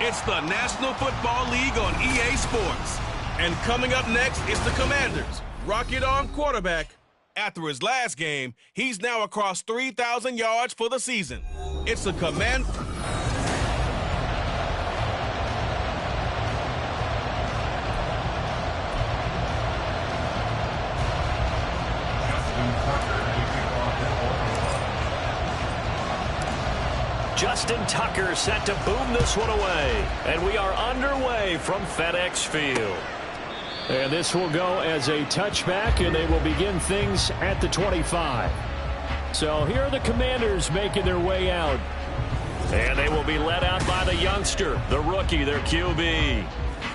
It's the National Football League on EA Sports. And coming up next is the Commanders. Rocket Arm quarterback. After his last game, he's now across 3,000 yards for the season. It's the Command... Justin Tucker set to boom this one away. And we are underway from FedEx Field. And this will go as a touchback, and they will begin things at the 25. So here are the Commanders making their way out. And they will be led out by the youngster, the rookie, their QB.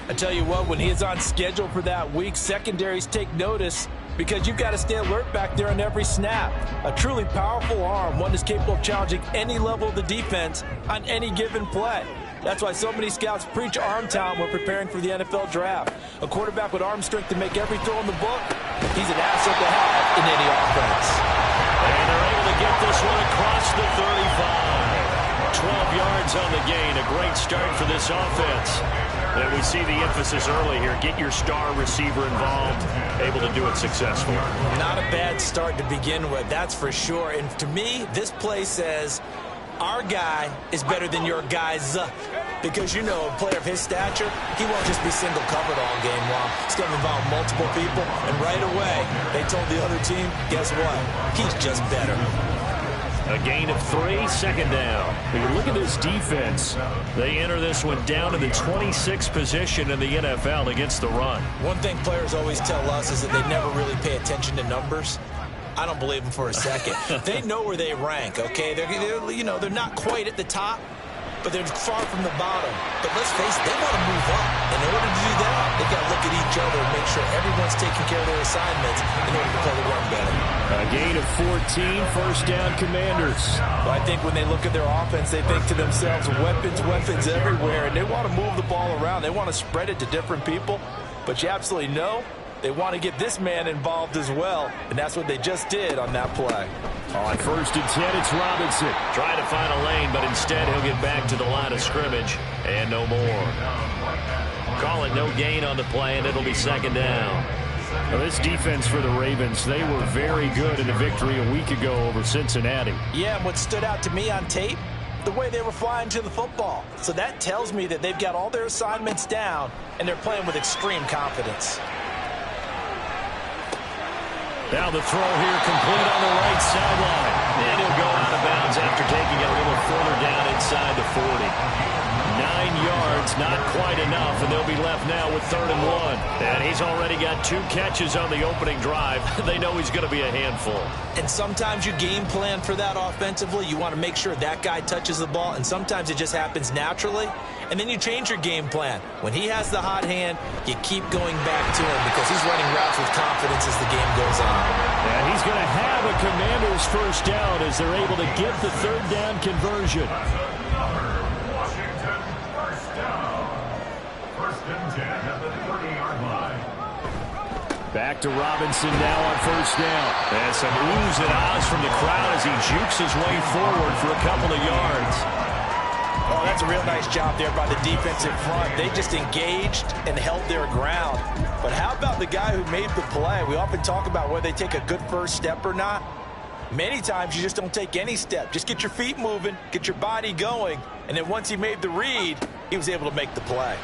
I tell you what, when he is on schedule for that week, secondaries take notice because you've got to stay alert back there on every snap. A truly powerful arm, one that's capable of challenging any level of the defense on any given play. That's why so many scouts preach arm talent when preparing for the NFL draft. A quarterback with arm strength to make every throw in the book, he's an asset to have in any offense. And they're able to get this one across the 35. 12 yards on the gain, a great start for this offense. And we see the emphasis early here. Get your star receiver involved, able to do it successfully. Not a bad start to begin with, that's for sure. And to me, this play says our guy is better than your guys. Because, you know, a player of his stature, he won't just be single covered all game long. He's going to involve multiple people. And right away, they told the other team, guess what? He's just better. A gain of 3, second down. When you look at this defense, they enter this one down in the 26th position in the NFL against the run. One thing players always tell us is that they never really pay attention to numbers. I don't believe them for a second. They know where they rank, okay? They're not quite at the top, but they're far from the bottom. But let's face it, they want to move up. In order to do that, they've got to look at each other and make sure everyone's taking care of their assignments in order to play the run better. A gain of 14, first down Commanders. Well, I think when they look at their offense, they think to themselves, weapons everywhere, and they want to move the ball around. They want to spread it to different people, but you absolutely know they want to get this man involved as well, and that's what they just did on that play. On first and 10, it's Robinson. Trying to find a lane, but instead he'll get back to the line of scrimmage, and no more. Call it no gain on the play, and it'll be second down. Now, this defense for the Ravens, they were very good in a victory a week ago over Cincinnati. Yeah, and what stood out to me on tape, the way they were flying to the football. So that tells me that they've got all their assignments down, and they're playing with extreme confidence. Now the throw here complete on the right sideline. And he'll go out of bounds after taking it a little further down inside the 40. 9 yards, not quite enough, and they'll be left now with 3rd and 1. And he's already got 2 catches on the opening drive. They know he's going to be a handful. And sometimes you game plan for that offensively. You want to make sure that guy touches the ball, and sometimes it just happens naturally. And then you change your game plan. When he has the hot hand, you keep going back to him because he's running routes with confidence as the game goes on. And he's going to have a Commanders first down as they're able to get the 3rd down conversion. Back to Robinson now on first down. And some oohs and ahs from the crowd as he jukes his way forward for a couple of yards. Oh, that's a real nice job there by the defensive front. They just engaged and held their ground. But how about the guy who made the play? We often talk about whether they take a good first step or not. Many times you just don't take any step. Just get your feet moving, get your body going, and then once he made the read, he was able to make the play.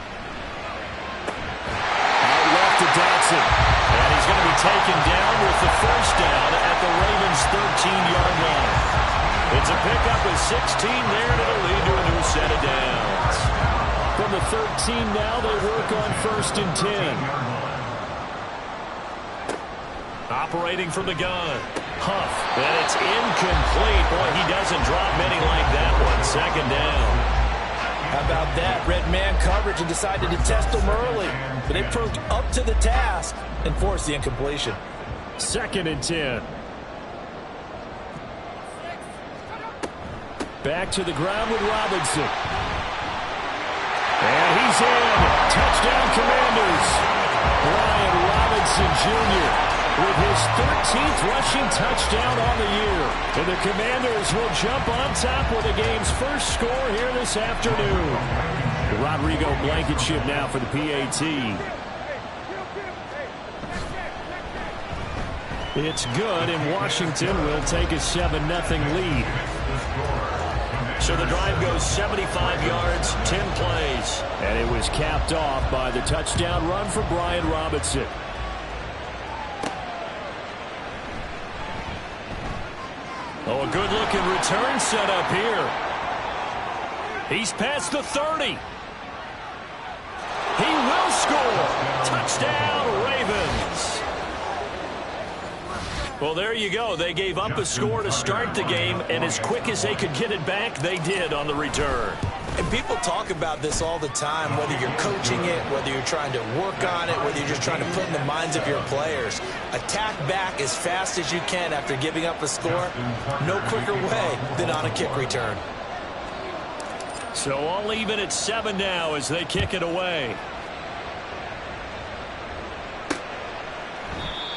Out left to Dodson. And he's going to be taken down with the first down at the Ravens' 13-yard line. It's a pickup with 16 there, and it'll lead to a new set of downs. From the 13 now, they work on 1st and 10. Operating from the gun. Huff, and it's incomplete. Boy, he doesn't drop many like that one. 2nd down. How about that? Red man coverage and decided to test him early. But they proved up to the task and forced the incompletion. 2nd and 10. Back to the ground with Robinson. And he's in. Touchdown, Commanders. Brian Robinson Jr. with his 13th rushing touchdown on the year. And the Commanders will jump on top with the game's first score here this afternoon. The Rodrigo Blankenship now for the PAT. It's good, and Washington will take a 7-0 lead. So the drive goes 75 yards, 10 plays. And it was capped off by the touchdown run from Brian Robinson. Oh, a good-looking return set up here. He's past the 30. He will score. Touchdown, Ravens. Well, there you go. They gave up a score to start the game, and as quick as they could get it back, they did on the return. And people talk about this all the time, whether you're coaching it, whether you're trying to work on it, whether you're just trying to put in the minds of your players. Attack back as fast as you can after giving up a score. No quicker way than on a kick return. So all even at 7 now as they kick it away.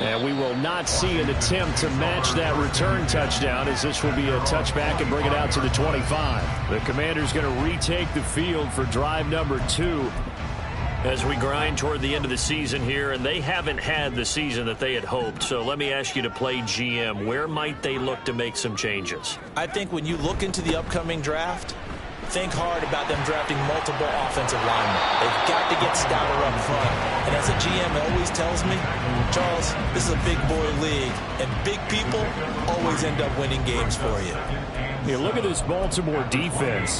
And we will not see an attempt to match that return touchdown, as this will be a touchback and bring it out to the 25. The Commanders going to retake the field for drive number 2. As we grind toward the end of the season here, and they haven't had the season that they had hoped. So let me ask you to play GM. Where might they look to make some changes? I think when you look into the upcoming draft, think hard about them drafting multiple offensive linemen. They've got to get stouter up front. And as a GM always tells me, Charles, this is a big boy league, and big people always end up winning games for you. You look at this Baltimore defense.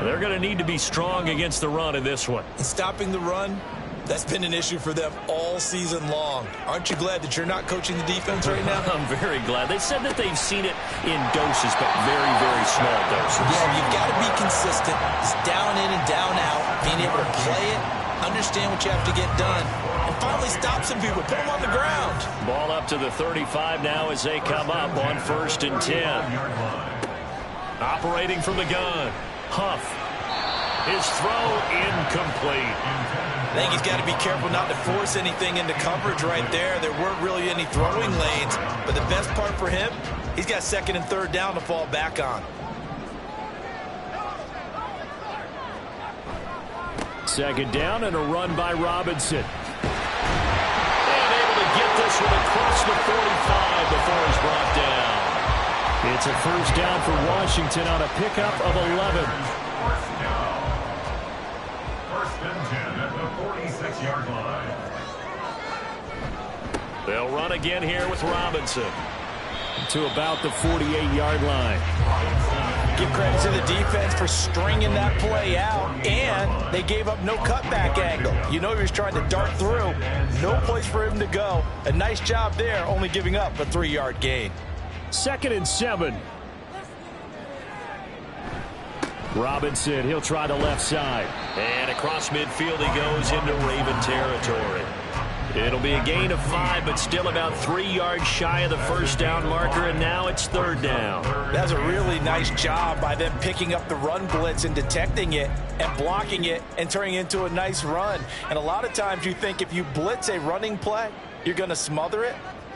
They're going to need to be strong against the run in this one. And stopping the run, that's been an issue for them all season long. Aren't you glad that you're not coaching the defense right now? I'm very glad. They said that they've seen it in doses, but very, very small doses. Yeah, you've got to be consistent. It's down in and down out. Being able to play it, understand what you have to get done, and finally stop some people. Put them on the ground. Ball up to the 35 now as they come up on 1st and 10. Operating from the gun. Huff. His throw incomplete. I think he's got to be careful not to force anything into coverage right there. There weren't really any throwing lanes, but the best part for him, he's got 2nd and 3rd down to fall back on. 2nd down and a run by Robinson. And able to get this one across the 45 before he's brought down. It's a 1st down for Washington on a pickup of 11. 1st and 10 at the 46-yard line. They'll run again here with Robinson to about the 48-yard line. Give credit to the defense for stringing that play out, and they gave up no cutback angle. You know he was trying to dart through. No place for him to go. A nice job there, only giving up a 3-yard gain. 2nd and 7. Robinson, he'll try the left side. And across midfield he goes into Raven territory. It'll be a gain of 5, but still about 3 yards shy of the 1st down marker, and now it's 3rd down. That's a really nice job by them picking up the run blitz and detecting it and blocking it and turning it into a nice run. And a lot of times you think if you blitz a running play, you're going to smother it.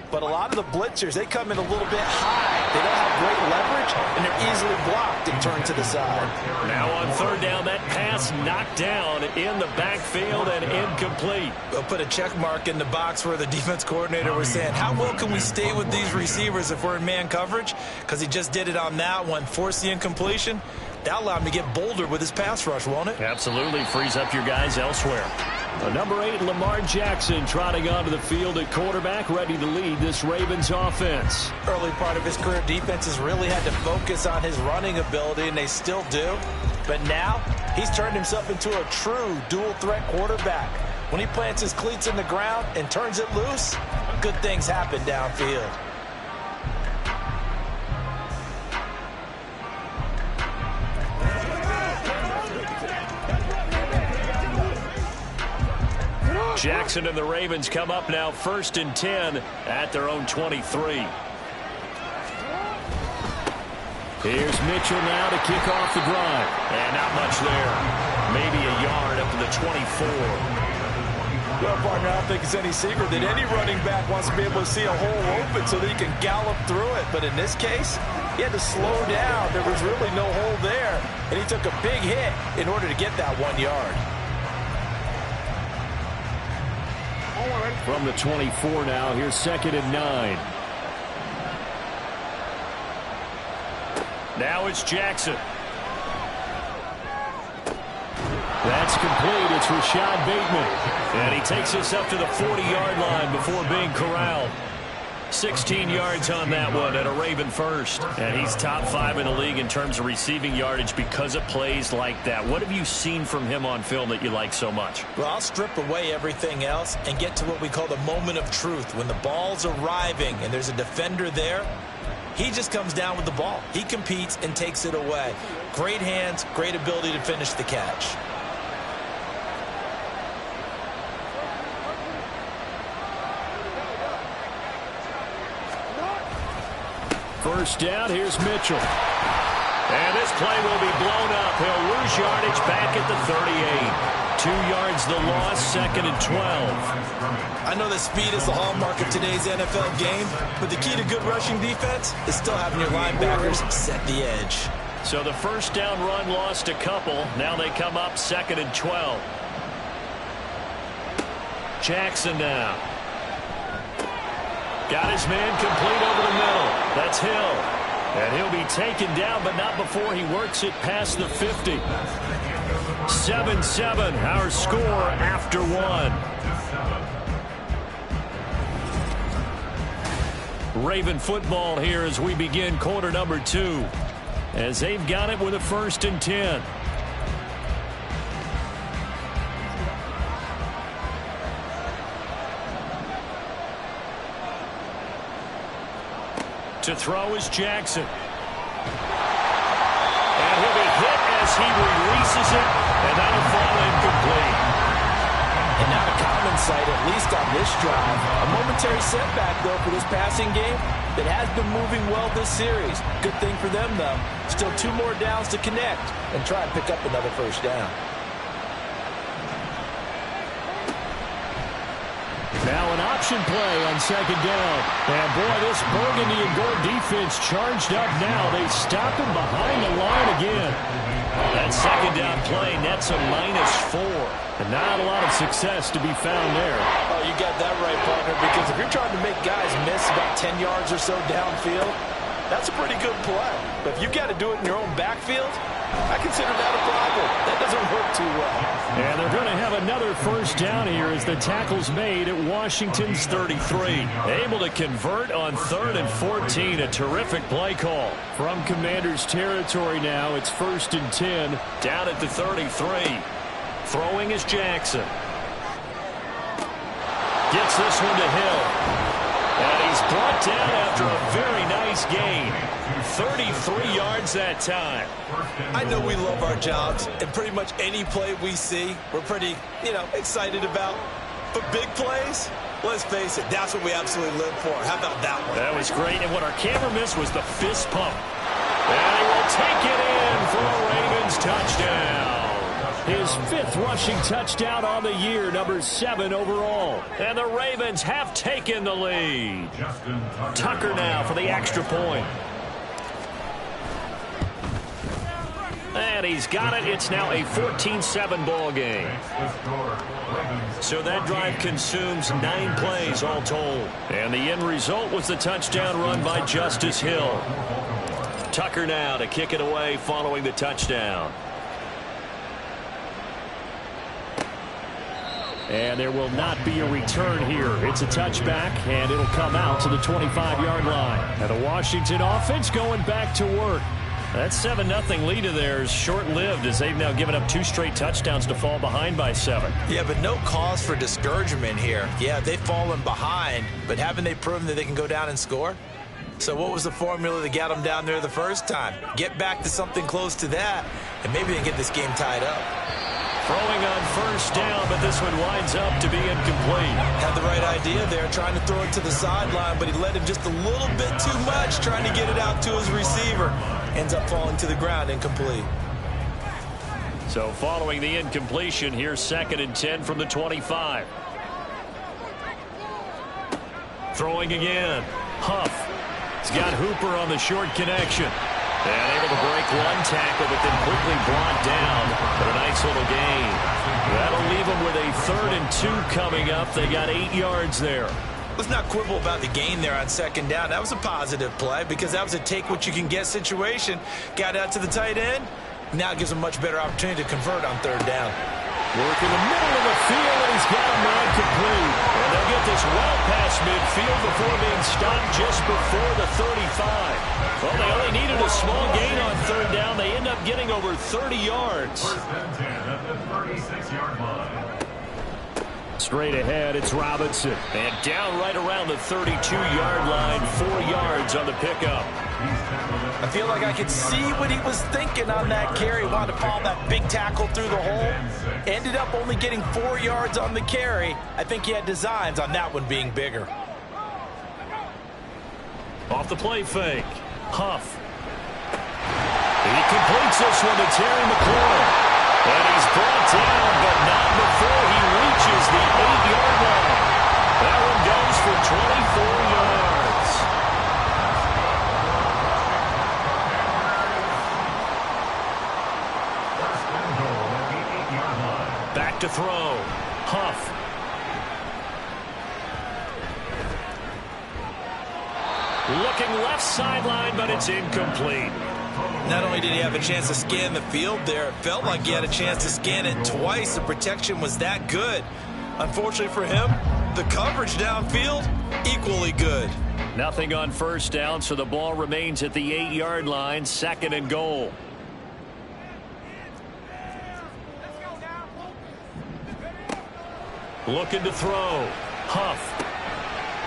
But a lot of the blitzers, they come in a little bit high. They don't have great leverage, and they're easily blocked and turned to the side. Now on 3rd down, that pass knocked down in the backfield and incomplete. We'll put a check mark in the box where the defense coordinator was saying, how well can we stay with these receivers if we're in man coverage? Because he just did it on that one, forced the incompletion. That'll allow him to get bolder with his pass rush, won't it? Absolutely. Frees up your guys elsewhere. Number 8, Lamar Jackson, trotting onto the field at quarterback, ready to lead this Ravens offense. Early part of his career, defenses really had to focus on his running ability, and they still do. But now, he's turned himself into a true dual-threat quarterback. When he plants his cleats in the ground and turns it loose, good things happen downfield. Jackson and the Ravens come up now 1st and 10 at their own 23. Here's Mitchell now to kick off the drive. And not much there. Maybe a yard up to the 24. Well, partner, I don't think it's any secret that any running back wants to be able to see a hole open so that he can gallop through it. But in this case, he had to slow down. There was really no hole there. And he took a big hit in order to get that 1 yard. From the 24 now, here's 2nd and 9. Now it's Jackson. That's complete. It's Rashad Bateman. And he takes us up to the 40-yard line before being corralled. 16 yards on that one and a Raven first. And he's top 5 in the league in terms of receiving yardage because of plays like that. What have you seen from him on film that you like so much? Well, I'll strip away everything else and get to what we call the moment of truth. When the ball's arriving and there's a defender there, he just comes down with the ball. He competes and takes it away. Great hands, great ability to finish the catch. First down, here's Mitchell. And this play will be blown up. He'll lose yardage back at the 38. 2 yards the loss, 2nd and 12. I know that speed is the hallmark of today's NFL game, but the key to good rushing defense is still having your linebackers set the edge. So the first down run lost a couple. Now they come up 2nd and 12. Jackson now. Got his man complete over the middle. That's Hill. And he'll be taken down, but not before he works it past the 50. 7-7, our score after 1. Raven football here as we begin quarter number 2. As they've got it with a 1st and 10. To throw is Jackson. And he'll be hit as he releases it, and that'll fall incomplete. And not a common sight, at least on this drive. A momentary setback, though, for this passing game that has been moving well this series. Good thing for them, though. Still 2 more downs to connect and try and pick up another first down. Now an option play on 2nd down. And boy, this burgundy and gold defense charged up now. They stop him behind the line again. That 2nd down play nets a -4. And not a lot of success to be found there. Oh, you got that right, partner, because if you're trying to make guys miss about 10 yards or so downfield, that's a pretty good play. But if you've got to do it in your own backfield, I consider that a problem. That doesn't work too well. And they're going to have another first down here as the tackle's made at Washington's 33. Able to convert on 3rd and 14. A terrific play call. From Commanders territory now, it's 1st and 10 down at the 33. Throwing is Jackson. Gets this one to Hill. And he's brought down after a very nice gain. 33 yards that time. I know we love our jobs, and pretty much any play we see, we're pretty, excited about. But big plays, let's face it, that's what we absolutely live for. How about that one? That was great, and what our camera missed was the fist pump. And he will take it in for a Ravens touchdown. His 5th rushing touchdown on the year, number 7 overall. And the Ravens have taken the lead. Tucker now for the extra point. And he's got it. It's now a 14-7 ball game. So that drive consumes 9 plays all told. And the end result was the touchdown run by Justice Hill. Tucker now to kick it away following the touchdown. And there will not be a return here. It's a touchback, and it'll come out to the 25-yard line. And the Washington offense going back to work. That 7-0 lead of theirs short-lived as they've now given up 2 straight touchdowns to fall behind by 7. Yeah, but no cause for discouragement here. Yeah, they've fallen behind, but haven't they proven that they can go down and score? So what was the formula that got them down there the first time? Get back to something close to that, and maybe they can get this game tied up. Throwing on first down, but this one winds up to be incomplete. Had the right idea there, trying to throw it to the sideline, but he let him just a little bit too much, trying to get it out to his receiver. Ends up falling to the ground, incomplete. So following the incompletion, here's 2nd and 10 from the 25. Throwing again. Huff. He's got Hooper on the short connection. And able to break one tackle, but then quickly brought down for a nice little gain. That'll leave them with a 3rd and 2 coming up. They got 8 yards there. Let's not quibble about the gain there on 2nd down. That was a positive play because that was a take-what-you-can-get situation. Got out to the tight end. Now it gives them a much better opportunity to convert on 3rd down. Work in the middle of the field, and he's got a man complete. And they'll get this well past midfield before being stopped just before the 35. Well, they only needed a small gain on 3rd down. They end up getting over 30 yards. 1st and 10 at the 36-yard line. Straight ahead, it's Robinson. And down right around the 32-yard line, 4 yards on the pickup. I feel like I could see what he was thinking on that carry. Wanted to follow that big tackle through the hole. Ended up only getting 4 yards on the carry. I think he had designs on that one being bigger. Off the play fake. Huff. He completes this one to Terry McLaurin. And he's brought down, but not before he reaches the 8-yard line. That one goes for 24 yards. Back to throw. Huff. Looking left sideline, but it's incomplete. Not only did he have a chance to scan the field there, it felt like he had a chance to scan it twice. The protection was that good. Unfortunately for him, the coverage downfield, equally good. Nothing on first down, so the ball remains at the 8-yard line, 2nd and goal. Looking to throw. Huff.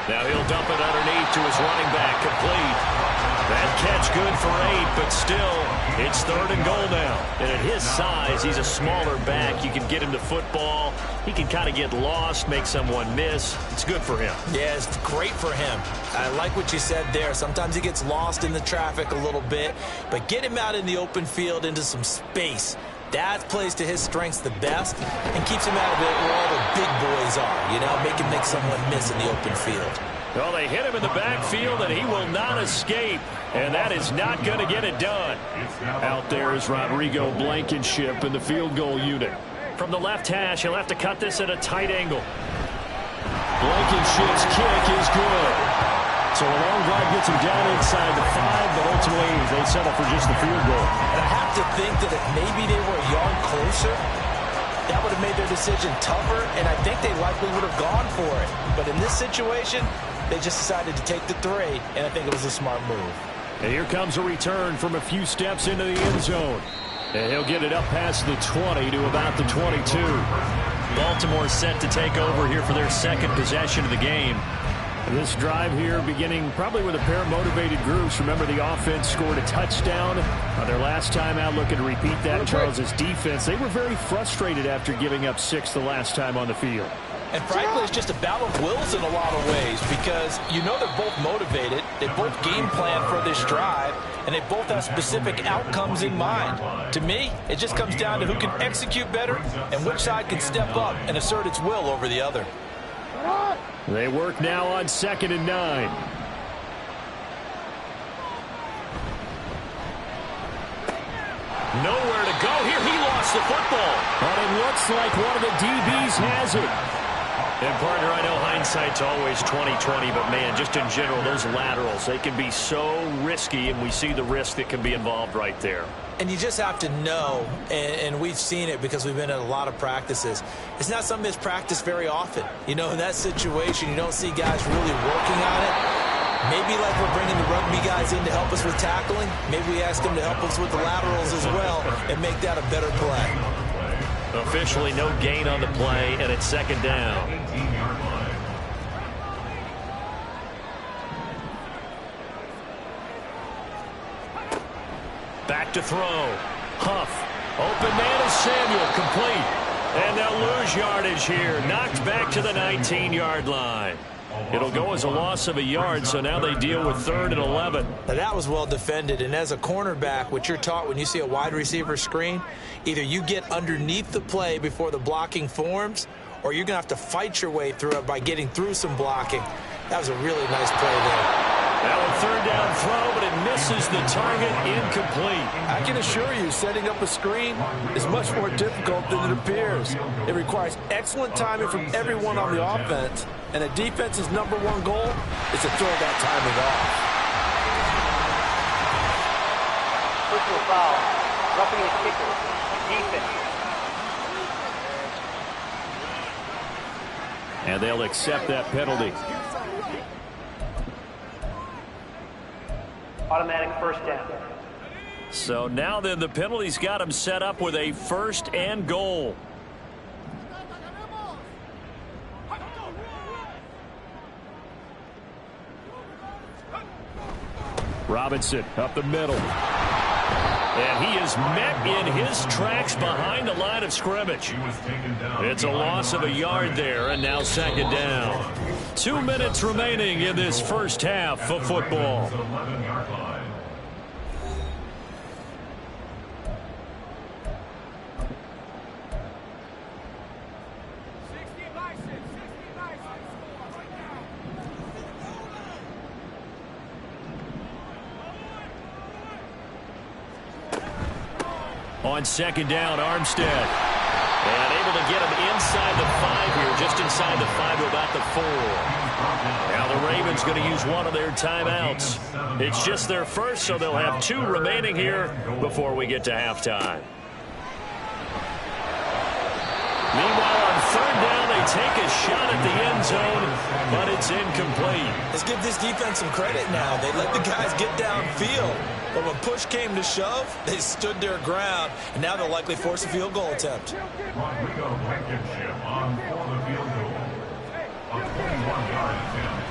Now he'll dump it underneath to his running back, complete. That catch good for 8, but still, it's 3rd and goal now. And at his size, he's a smaller back. You can get him to football. He can kind of get lost, make someone miss. It's good for him. Yeah, it's great for him. I like what you said there. Sometimes he gets lost in the traffic a little bit, but get him out in the open field into some space. That plays to his strengths the best and keeps him out of it where all the big boys are, you know, make him make someone miss in the open field. Well, they hit him in the backfield, and he will not escape. And that is not going to get it done. Out there is Rodrigo Blankenship in the field goal unit. From the left hash, he'll have to cut this at a tight angle. Blankenship's kick is good. So a long drive gets him down inside the 5, but ultimately they settle for just the field goal. And I have to think that if maybe they were a yard closer, that would have made their decision tougher, and I think they likely would have gone for it. But in this situation, they just decided to take the 3, and I think it was a smart move. And here comes a return from a few steps into the end zone. And he'll get it up past the 20 to about the 22. Baltimore set to take over here for their 2nd possession of the game. This drive here beginning probably with a pair of motivated groups. Remember, the offense scored a touchdown on their last time out, looking to repeat that. Charles's defense, they were very frustrated after giving up 6 the last time on the field. And frankly, it's just a battle of wills in a lot of ways because you know they're both motivated, they both game plan for this drive, and they both have specific outcomes in mind. To me, it just comes down to who can execute better and which side can step up and assert its will over the other. They work now on 2nd and 9. Nowhere to go here. He lost the football. But it looks like one of the DBs has it. And partner, I know hindsight's always 20/20, but, man, just in general, those laterals, they can be so risky, and we see the risk that can be involved right there. And you just have to know, and we've seen it because we've been at a lot of practices, it's not something that's practiced very often. You know, in that situation, you don't see guys really working on it. Maybe like we're bringing the rugby guys in to help us with tackling, maybe we ask them to help us with the laterals as well and make that a better play. Officially no gain on the play, and it's second down. 18-yard line. Back to throw. Huff. Open man is Samuel. Complete. And they'll lose yardage here. Knocked back to the 19-yard line. It'll go as a loss of a yard, so now they deal with 3rd and 11. Now that was well defended, and as a cornerback, what you're taught when you see a wide receiver screen, either you get underneath the play before the blocking forms, or you're going to have to fight your way through it by getting through some blocking. That was a really nice play there. Now a 3rd down throw, but it misses the target, incomplete. I can assure you, setting up a screen is much more difficult than it appears. It requires excellent timing from everyone on the offense, and a defense's #1 goal is to throw that timing off. Personal foul, roughing the kicker, defense. And they'll accept that penalty. Automatic first down. So now then the penalty's got him set up with a 1st and goal. Robinson up the middle. And he is met in his tracks behind the line of scrimmage. It's a loss of a yard there, and now second down. 2 minutes remaining in this first half of football. 11-yard line. On second down, Armstead. And able to get him inside the 5 here, just inside the 5 to about the 4. Now the Ravens going to use one of their timeouts. It's just their first, so they'll have 2 remaining here before we get to halftime. Meanwhile, on 3rd down, they take a shot at the end zone, but it's incomplete. Let's give this defense some credit now. They let the guys get downfield. But when push came to shove, they stood their ground, and now they'll likely force a field goal attempt. Rodrigo Blankenship on for the field goal. A 21-yard attempt.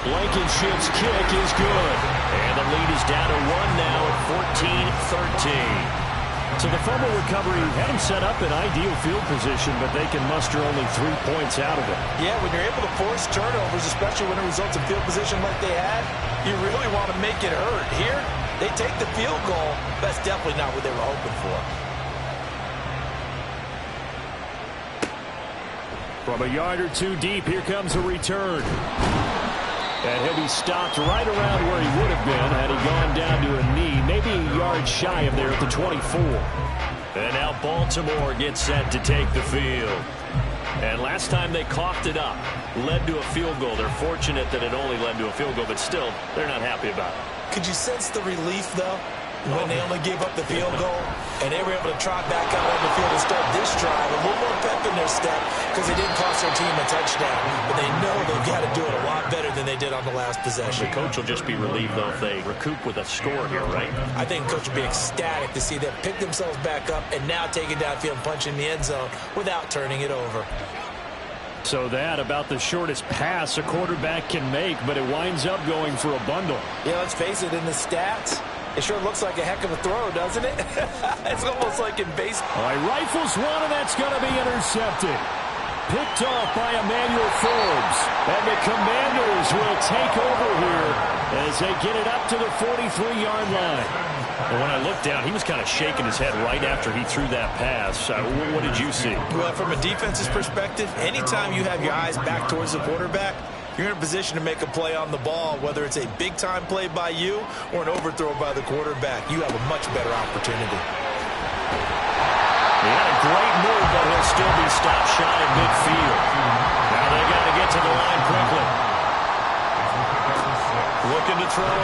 Blankenship's kick is good. And the lead is down to 1 now at 14-13. So the fumble recovery had them set up in ideal field position, but they can muster only 3 points out of it. Yeah, when you're able to force turnovers, especially when it results in field position like they had, you really want to make it hurt. Here, they take the field goal. That's definitely not what they were hoping for. From a yard or 2 deep, here comes a return. And he'll be stopped right around where he would have been had he gone down to a knee, maybe a yard shy of there at the 24. And now Baltimore gets set to take the field. And last time they coughed it up, led to a field goal. They're fortunate that it only led to a field goal, but still, they're not happy about it. Could you sense the relief, though, when they only gave up the field goal and they were able to trot back out on the field and start this drive? A little more pep in their step because they didn't cost their team a touchdown, but they know they've got to do it a lot better than they did on the last possession. The coach will just be relieved, though, if they recoup with a score here, right? I think the coach will be ecstatic to see them pick themselves back up and now take it downfield and punch in the end zone without turning it over. So that about the shortest pass a quarterback can make, but it winds up going for a bundle. Yeah, let's face it, in the stats, it sure looks like a heck of a throw, doesn't it? It's almost like in baseball. All right, rifles one, and that's going to be intercepted. Picked off by Emmanuel Forbes. And the Commanders will take over here as they get it up to the 43-yard line. And when I looked down, he was kind of shaking his head right after he threw that pass. What did you see? Well, from a defense's perspective, anytime you have your eyes back towards the quarterback, you're in a position to make a play on the ball, whether it's a big-time play by you or an overthrow by the quarterback. You have a much better opportunity. He had a great move, but he'll still be stopped shy of midfield. Now they got to get to the line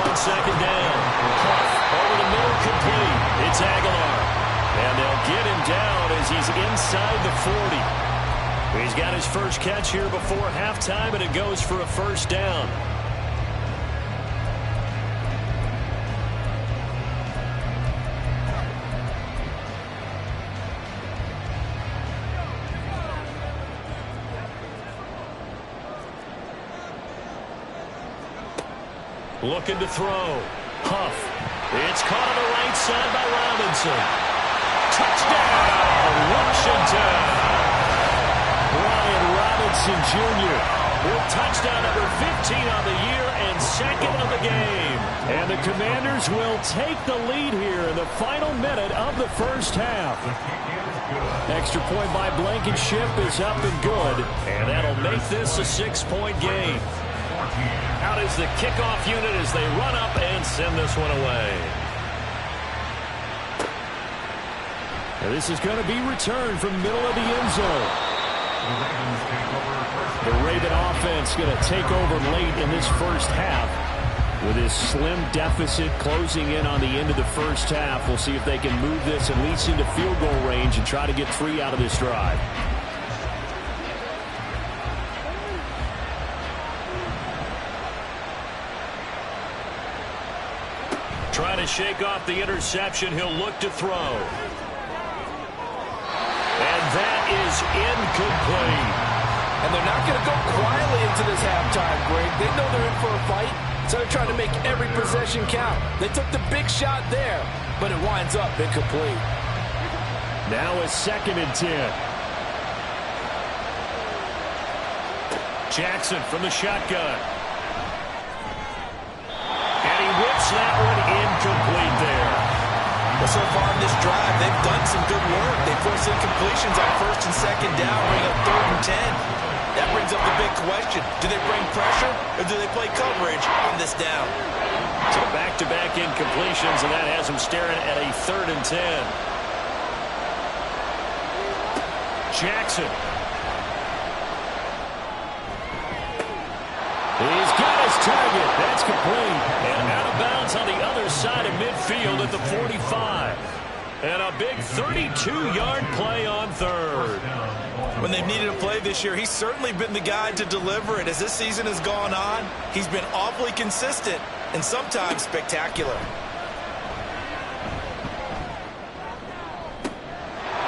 on second down. Huff over the middle, complete. It's Aguilar. And they'll get him down as he's inside the 40. He's got his first catch here before halftime, and it goes for a first down. Looking to throw. Huff. It's caught on the right side by Robinson. Touchdown, Washington. Brian Robinson Jr. with touchdown number 15 on the year and second of the game. And the Commanders will take the lead here in the final minute of the first half. Extra point by Blankenship is up and good. And that'll make this a 6-point game. Out is the kickoff unit as they run up and send this one away. Now this is going to be returned from the middle of the end zone. The Raven offense going to take over late in this first half with this slim deficit closing in on the end of the first half. We'll see if they can move this at least into field goal range and try to get 3 out of this drive. Trying to shake off the interception. He'll look to throw. And that is incomplete. And they're not going to go quietly into this halftime, Greg. They know they're in for a fight, so they're trying to make every possession count. They took the big shot there, but it winds up incomplete. Now a 2nd and 10. Jackson from the shotgun. Whips that one incomplete there. But so far in this drive, they've done some good work. They force incompletions on 1st and 2nd down, bring up 3rd and 10. That brings up the big question. Do they bring pressure, or do they play coverage on this down? So back-to-back incompletions, and that has them staring at a 3rd and 10. Jackson. He's got his target. That's complete. And out of bounds on the other side of midfield at the 45. And a big 32-yard play on 3rd. When they've needed a play this year, he's certainly been the guy to deliver it. As this season has gone on, he's been awfully consistent and sometimes spectacular.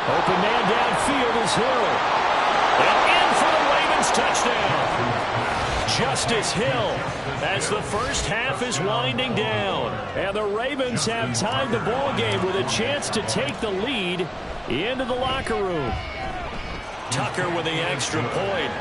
Open man downfield is Hill. And in for the Ravens touchdown. Justice Hill as the first half is winding down. And the Ravens have tied the ball game with a chance to take the lead into the locker room. Tucker with the extra point.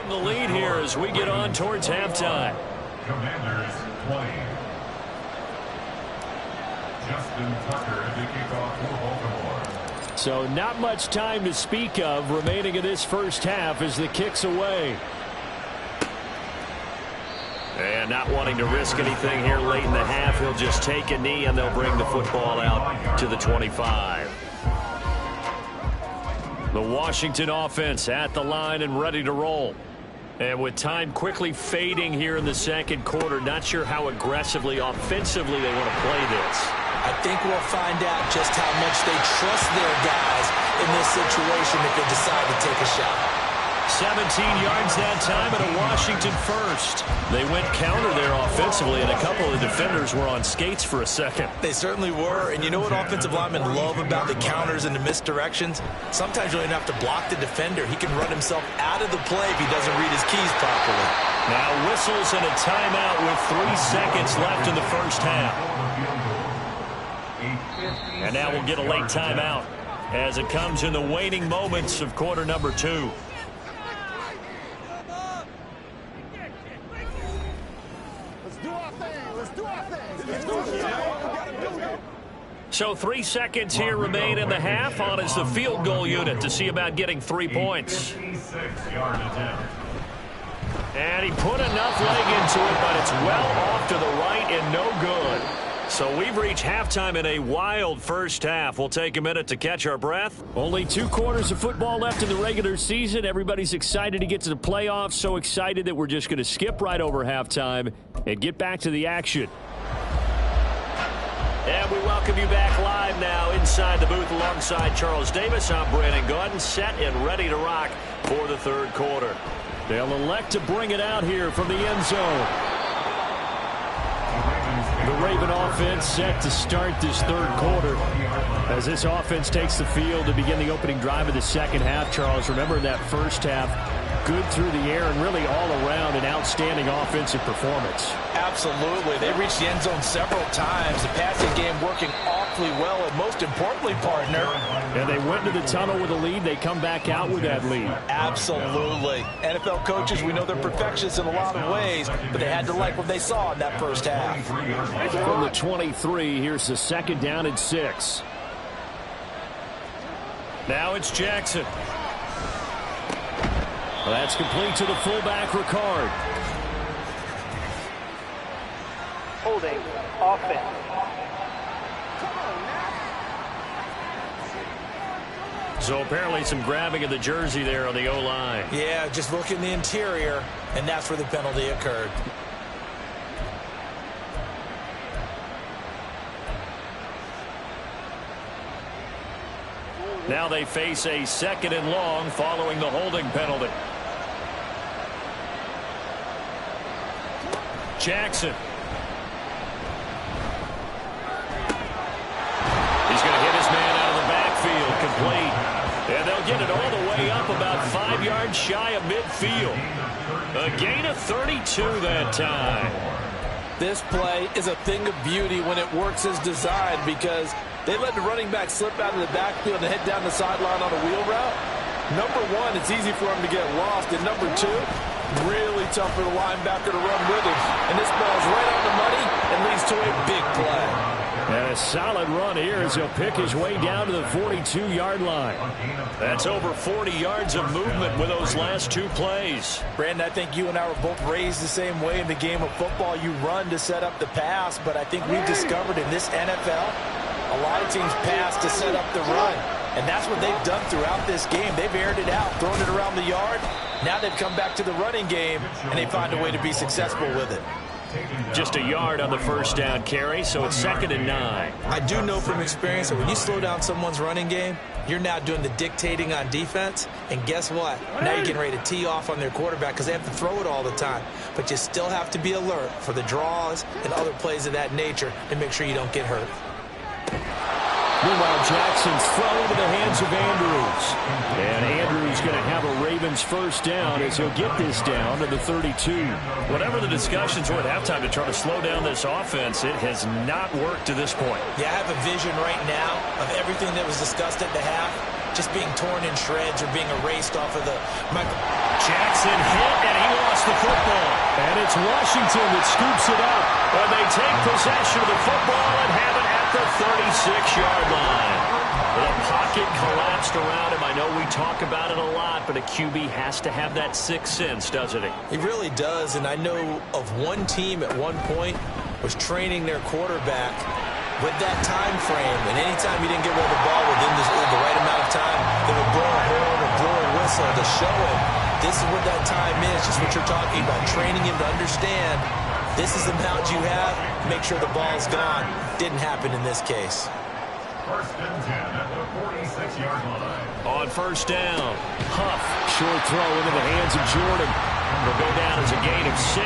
the lead here as we get on towards halftime. Commanders 20. Justin Tucker to kick off for Baltimore. So not much time to speak of remaining in this first half as the kick's away. And not wanting to risk anything here late in the half, he'll just take a knee and they'll bring the football out to the 25. The Washington offense at the line and ready to roll. And with time quickly fading here in the second quarter, not sure how aggressively, offensively they want to play this. I think we'll find out just how much they trust their guys in this situation if they decide to take a shot. 17 yards that time and a Washington first. They went counter there offensively, and a couple of defenders were on skates for a second. They certainly were, and you know what offensive linemen love about the counters and the misdirections? Sometimes you don't even have to block the defender. He can run himself out of the play if he doesn't read his keys properly. Now whistles and a timeout with 3 seconds left in the first half. And now we'll get a late timeout as it comes in the waning moments of quarter number 2. So 3 seconds here remain in the half. On is the field goal unit to see about getting 3 points. And he put enough leg into it, but it's well off to the right and no good. So we've reached halftime in a wild first half. We'll take a minute to catch our breath. Only 2 quarters of football left in the regular season. Everybody's excited to get to the playoffs. So excited that we're just going to skip right over halftime and get back to the action. And we welcome you back live now inside the booth alongside Charles Davis. I'm Brandon Gaudin, set and ready to rock for the third quarter. They'll elect to bring it out here from the end zone. The Raven offense set to start this third quarter as this offense takes the field to begin the opening drive of the second half. Charles, remember in that first half, good through the air and really all around an outstanding offensive performance. Absolutely. They reached the end zone several times. The passing game working awfully well, and most importantly, partner. And they went to the tunnel with a lead. They come back out with that lead. Absolutely. NFL coaches, we know they're perfectionists in a lot of ways, but they had to like what they saw in that first half. From the 23, here's the second down and 6. Now it's Jackson. Well, that's complete to the fullback, Ricard. Holding offense. So apparently some grabbing of the jersey there on the O-line. Yeah, just look in the interior, and that's where the penalty occurred. Now they face a second and long following the holding penalty. Jackson. He's going to hit his man out of the backfield, complete. And they'll get it all the way up about 5 yards shy of midfield. A gain of 32 that time. This play is a thing of beauty when it works as designed because they let the running back slip out of the backfield and head down the sideline on a wheel route. Number one, it's easy for him to get lost. And number two, really tough for the linebacker to run with him. And this ball's right on the money and leads to a big play. And a solid run here as he'll pick his way down to the 42-yard line. That's over 40 yards of movement with those last 2 plays. Brandon, I think you and I were both raised the same way in the game of football. You run to set up the pass, but I think we've discovered in this NFL, a lot of teams pass to set up the run. And that's what they've done throughout this game. They've aired it out, thrown it around the yard. Now they've come back to the running game, and they find a way to be successful with it. Just a yard on the first down carry, so it's 2nd and 9. I do know from experience that when you slow down someone's running game, you're now doing the dictating on defense. And guess what? Now you're getting ready to tee off on their quarterback because they have to throw it all the time. But you still have to be alert for the draws and other plays of that nature and make sure you don't get hurt. Meanwhile, Jackson's throw into the hands of Andrews. And Andrews going to have a Ravens first down as he'll get this down to the 32. Whatever the discussions were at halftime to try to slow down this offense, it has not worked to this point. Yeah, I have a vision right now of everything that was discussed at the half just being torn in shreds or being erased off of the Michael. Jackson hit, and he lost the football. And it's Washington that scoops it up. And they take possession of the football and have it at the 36-yard line. The pocket collapsed around him. I know we talk about it a lot, but a QB has to have that sixth sense, doesn't he? He really does, and I know of one team at one point was training their quarterback with that time frame, and anytime he didn't get rid of the ball within the right amount of time, they would blow a horn or blow a whistle to show him this is what that time is, just what you're talking about, training him to understand this is the amount you have, make sure the ball's gone. Didn't happen in this case. First and 10 at the 46-yard line. On first down, Huff, short throw into the hands of Jordan. It'll go down as a gain of 6,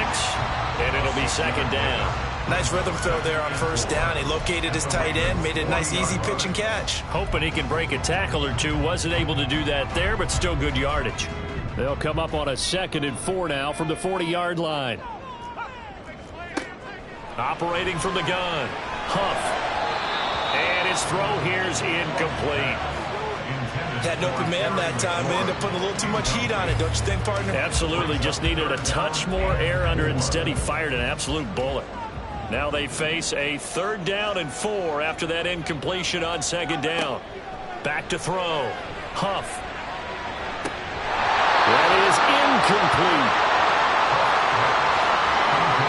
and it'll be second down. Nice rhythm throw there on first down. He located his tight end, made it a nice easy pitch and catch. Hoping he can break a tackle or two. Wasn't able to do that there, but still good yardage. They'll come up on a 2nd and 4 now from the 40-yard line. Operating from the gun, Huff. And his throw here is incomplete. Had an open man that time. They ended up putting a little too much heat on it, don't you think, partner? Absolutely. Just needed a touch more air under it. Instead, he fired an absolute bullet. Now they face a 3rd down and 4 after that incompletion on 2nd down. Back to throw. Huff. That is incomplete.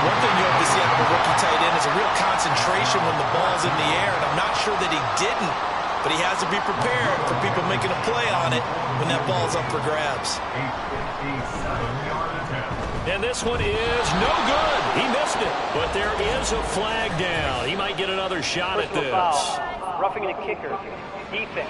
One thing you have to see out of a rookie tight end is a real concentration when the ball's in the air, and I'm not sure that he didn't, but he has to be prepared for people making a play on it when that ball's up for grabs. And this one is no good. He missed it, but there is a flag down. He might get another shot at this. Foul. Roughing the kicker. Defense.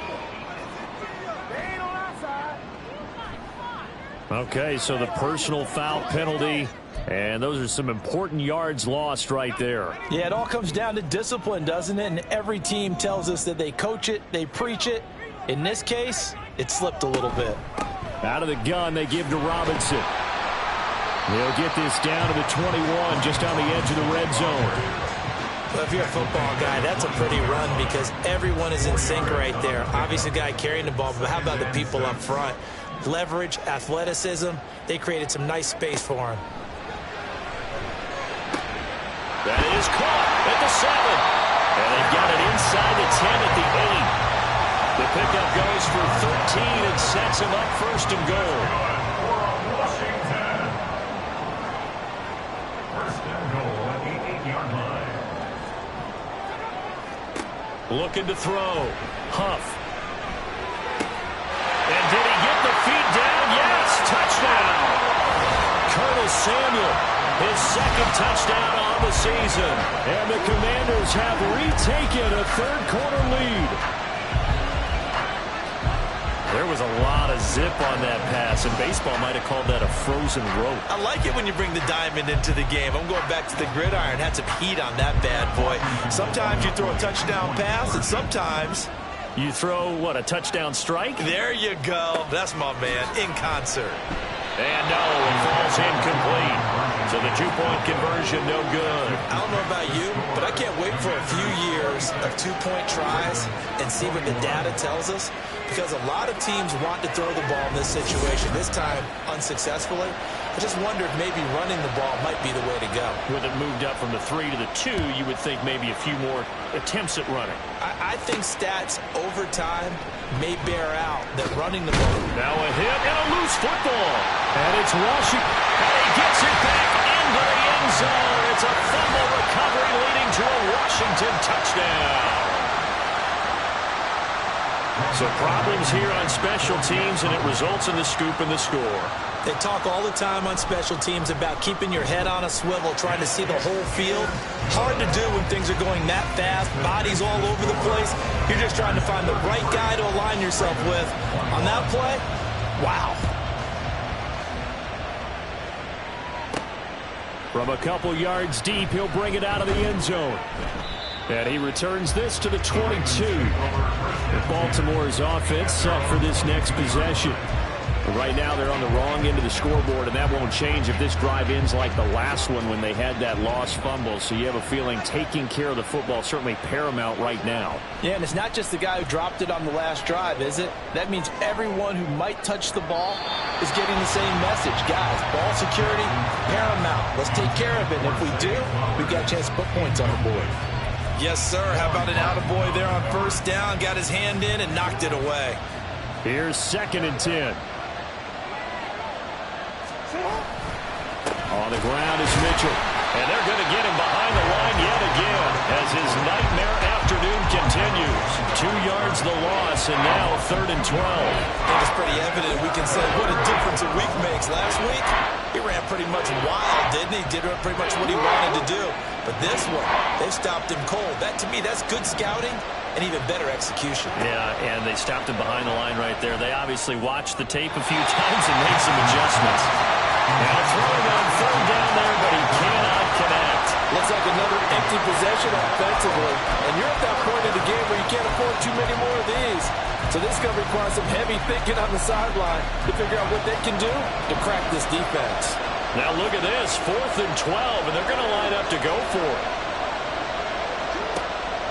Okay, so the personal foul penalty, and those are some important yards lost right there. Yeah, it all comes down to discipline, doesn't it? And every team tells us that they coach it, they preach it. In this case, it slipped a little bit. Out of the gun, they give to Robinson. They'll get this down to the 21, just on the edge of the red zone. Well, if you're a football guy, that's a pretty run because everyone is in sync right there. Obviously, the guy carrying the ball, but how about the people up front? Leverage, athleticism, they created some nice space for him. That is caught at the 7. And they got it inside the 10 at the 8. The pickup goes for 13 and sets him up 1st and goal. Washington. 1st and goal at the 8-yard line. Looking to throw. Huff. And did he get the feet down? Yes, touchdown. Colonel Samuel, his 2nd touchdown on the season. And the Commanders have retaken a 3rd-quarter lead. There was a lot of zip on that pass, and baseball might have called that a frozen rope. I like it when you bring the diamond into the game. I'm going back to the gridiron. Had some heat on that bad boy. Sometimes you throw a touchdown pass, and sometimes you throw, what, a touchdown strike? There you go. That's my man, in concert. And no, it falls incomplete. So the 2-point conversion, no good. I don't know about you, but I can't wait for a few years of 2-point tries and see what the data tells us. Because a lot of teams want to throw the ball in this situation, this time unsuccessfully. I just wonder if maybe running the ball might be the way to go. With it moved up from the 3 to the 2, you would think maybe a few more attempts at running. I think stats over time may bear out that running the ball. Now a hit and a loose football. And it's Washington. And he gets it back into the end zone. It's a fumble recovery leading to a Washington touchdown. So problems here on special teams, and it results in the scoop and the score. They talk all the time on special teams about keeping your head on a swivel, trying to see the whole field. Hard to do when things are going that fast, bodies all over the place. You're just trying to find the right guy to align yourself with. On that play, wow. From a couple yards deep, he'll bring it out of the end zone. And he returns this to the 22. Baltimore's offense set for this next possession. Right now they're on the wrong end of the scoreboard, and that won't change if this drive ends like the last one when they had that lost fumble. So you have a feeling taking care of the football is certainly paramount right now. Yeah, and it's not just the guy who dropped it on the last drive, is it? That means everyone who might touch the ball is getting the same message. Guys, ball security, paramount. Let's take care of it. And if we do, we've got a chance to put points on the board. Yes, sir. How about an attaboy there on first down? Got his hand in and knocked it away. Here's 2nd and 10. On the ground is Mitchell. And they're going to get him behind the line yet again as his nightmare afternoon continues. 2 yards the loss, and now 3rd and 12. I think it's pretty evident. We can say what a difference a week makes. Last week, he ran pretty much wild, didn't he? Did pretty much what he wanted to do. But this one, they stopped him cold. That, to me, that's good scouting and even better execution. Yeah, and they stopped him behind the line right there. They obviously watched the tape a few times and made some adjustments. Now throwing on 3rd down there, but he cannot connect. Looks like another empty possession offensively. And you're at that point in the game where you can't afford too many more of these. So this is going to require some heavy thinking on the sideline to figure out what they can do to crack this defense. Now look at this, 4th and 12, and they're going to line up to go for it.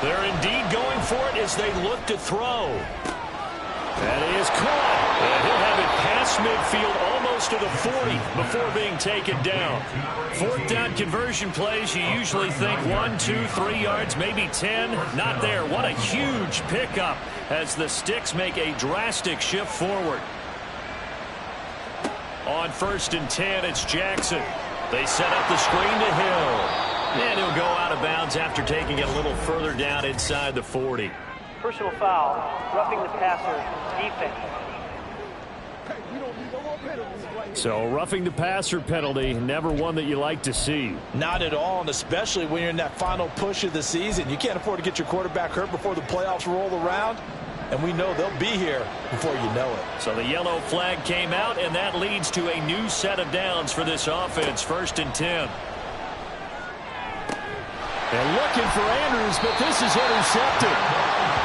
They're indeed going for it as they look to throw. That is caught. And he'll have it past midfield almost to the 40 before being taken down. 4th down conversion plays, you usually think 1, 2, 3 yards, maybe 10. Not there. What a huge pickup as the Sticks make a drastic shift forward. On 1st and 10, it's Jackson. They set up the screen to Hill. And he'll go out of bounds after taking it a little further down inside the 40. Personal foul, roughing the passer, defense. So roughing the passer penalty, never one that you like to see. Not at all, and especially when you're in that final push of the season. You can't afford to get your quarterback hurt before the playoffs roll around. And we know they'll be here before you know it. So the yellow flag came out, and that leads to a new set of downs for this offense. 1st and 10. They're looking for Andrews, but this is intercepted.